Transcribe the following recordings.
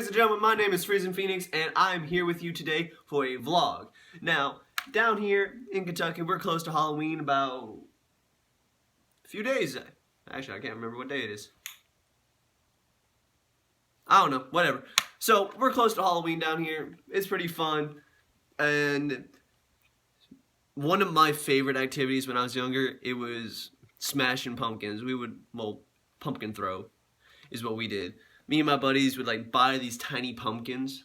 ladies and gentlemen, my name is Freezing Phoenix, and I'm here with you today for a vlog. Now, down here in Kentucky, we're close to Halloween, about a few days. Actually, I can't remember what day it is. I don't know, whatever. So, we're close to Halloween down here. It's pretty fun, and one of my favorite activities when I was younger, it was smashing pumpkins. Pumpkin throw is what we did. Me and my buddies would like buy these tiny pumpkins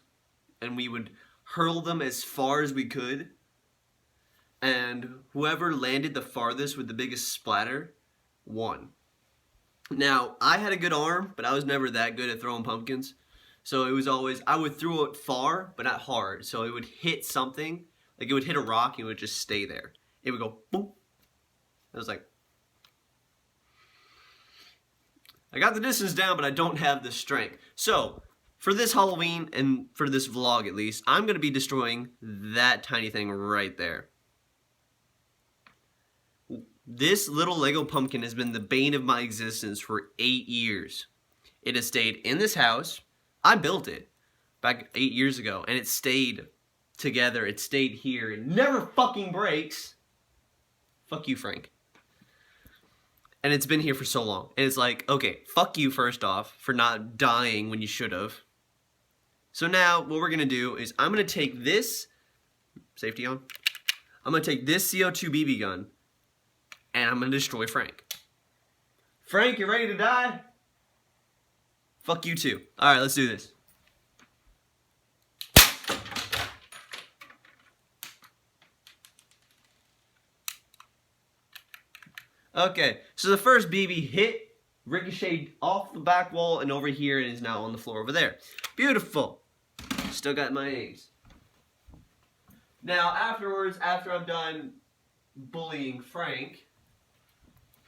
and we would hurl them as far as we could, and whoever landed the farthest with the biggest splatter won. Now, I had a good arm, but I was never that good at throwing pumpkins, so it was always, I would throw it far but not hard, so it would hit something, like it would hit a rock and it would just stay there. It would go boom. I was like, I got the distance down, but I don't have the strength. So, for this Halloween, and for this vlog at least, I'm going to be destroying that tiny thing right there. This little Lego pumpkin has been the bane of my existence for 8 years. It has stayed in this house. I built it back 8 years ago, and it stayed together. It stayed here. It never fucking breaks. Fuck you, Frank. And it's been here for so long. And it's like, okay, fuck you first off for not dying when you should have. So now what we're going to do is I'm going to take this, safety on, I'm going to take this CO2 BB gun and I'm going to destroy Frank. Frank, you ready to die? Fuck you too. Alright, let's do this. Okay, so the first BB hit, ricocheted off the back wall and over here, and is now on the floor over there. Beautiful. Still got my aims. Now, afterwards, after I'm done bullying Frank,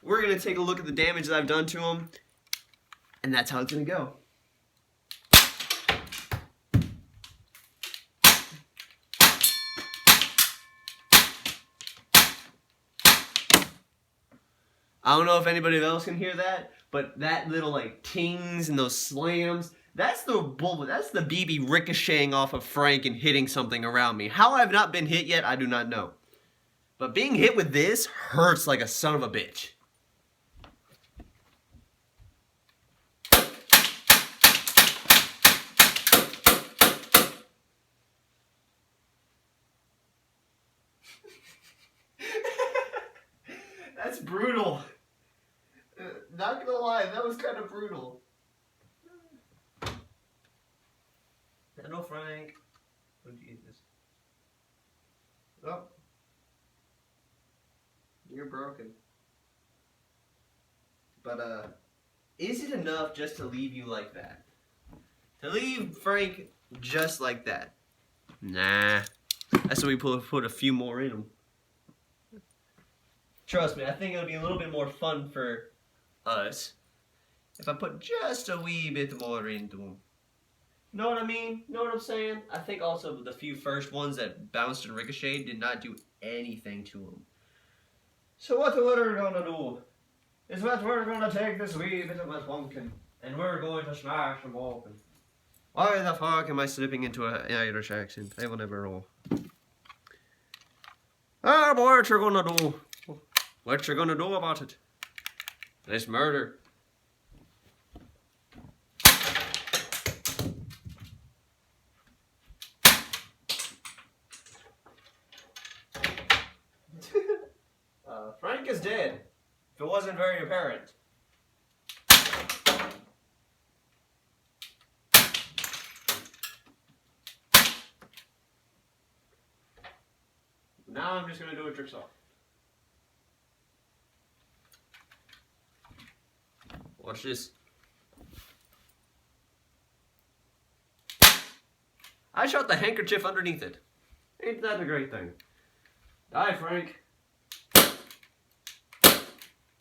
we're going to take a look at the damage that I've done to him, and that's how it's going to go. I don't know if anybody else can hear that, but that little like tings and those slams, that's the bullet, that's the BB ricocheting off of Frank and hitting something around me. How I've not been hit yet, I do not know. But being hit with this hurts like a son of a bitch. That's brutal. Not gonna lie, that was kind of brutal. Hello, Frank. Oh, Jesus. Oh. You're broken. But, is it enough just to leave you like that? To leave Frank just like that? Nah. That's why we put a few more in him. Trust me, I think it'll be a little bit more fun for us if I put just a wee bit more into them. Know what I mean? Know what I'm saying? I think also the few first ones that bounced and ricocheted did not do anything to them. So what we're gonna do is that we're gonna take this wee bit of a pumpkin and we're going to smash them open. Why the fuck am I slipping into an Irish accent? I will never know. Ah, boy, what you're gonna do? What you gonna do about it? This murder. Frank is dead. If it wasn't very apparent. Now I'm just gonna do a trick off. Watch this. I shot the handkerchief underneath it. Ain't that a great thing? Die, Frank.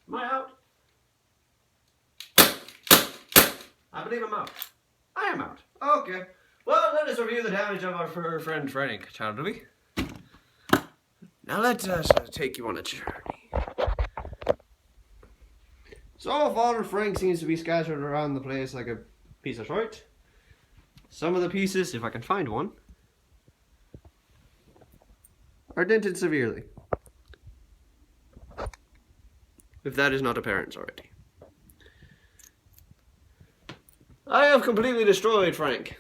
Am I out? I believe I'm out. I am out. Okay. Well, let us review the damage of our friend Frank, shall we? Now let us take you on a journey. So, Father Frank seems to be scattered around the place like a piece of shit. Some of the pieces, if I can find one, are dented severely. If that is not apparent already. I have completely destroyed Frank.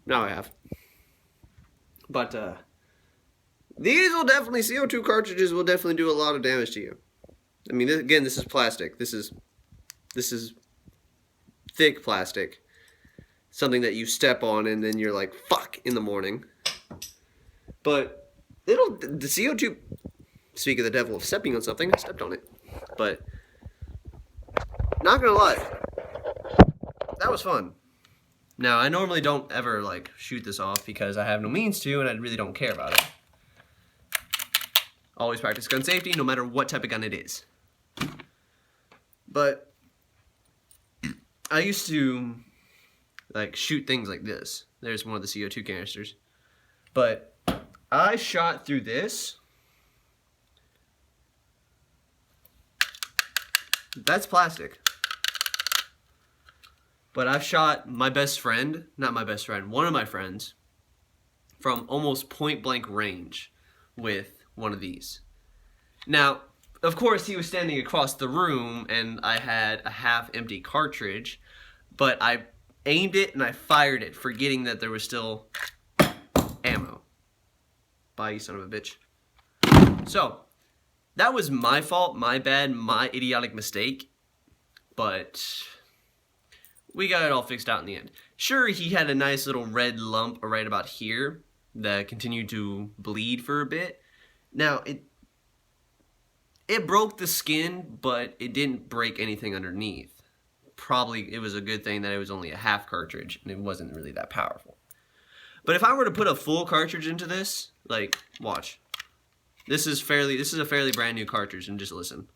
Now I have. But, these will definitely, CO2 cartridges will definitely do a lot of damage to you. I mean, again, this is plastic. This is thick plastic. Something that you step on and then you're like, fuck, in the morning. But, the CO2, speak of the devil of stepping on something, I stepped on it. But, not gonna lie, that was fun. Now, I normally don't ever, like, shoot this off because I have no means to and I really don't care about it. Always practice gun safety, no matter what type of gun it is. But, I used to, like, shoot things like this. There's one of the CO2 canisters. But, I shot through this. That's plastic. But I've shot my best friend, not my best friend, one of my friends, from almost point blank range with one of these. Now, of course, he was standing across the room and I had a half empty cartridge, but I aimed it and I fired it, forgetting that there was still ammo. Bye, you son of a bitch. So, that was my fault, my bad, my idiotic mistake, but we got it all fixed out in the end. Sure, he had a nice little red lump right about here that continued to bleed for a bit. Now, it broke the skin, but it didn't break anything underneath. Probably it was a good thing that it was only a half cartridge and it wasn't really that powerful. But if I were to put a full cartridge into this, like, watch. This is a fairly brand new cartridge, and just listen.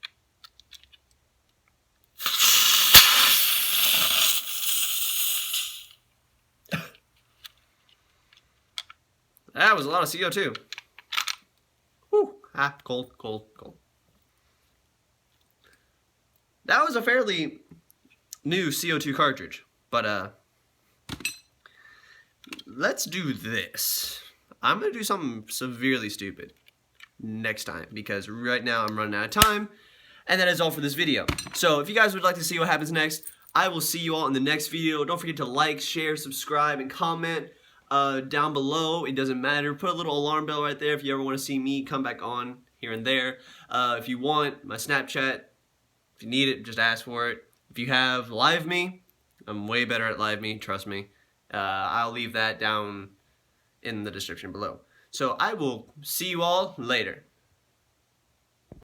That was a lot of CO2. Whew. Ah, cold, cold, cold. That was a fairly new CO2 cartridge, but let's do this. I'm gonna do something severely stupid next time because right now I'm running out of time, and that is all for this video. So if you guys would like to see what happens next, I will see you all in the next video. Don't forget to like, share, subscribe, and comment down below. It doesn't matter. Put a little alarm bell right there if you ever want to see me come back on here and there. If you want my Snapchat, if you need it, just ask for it. If you have Live Me, I'm way better at Live Me, trust me. I'll leave that down in the description below. So I will see you all later.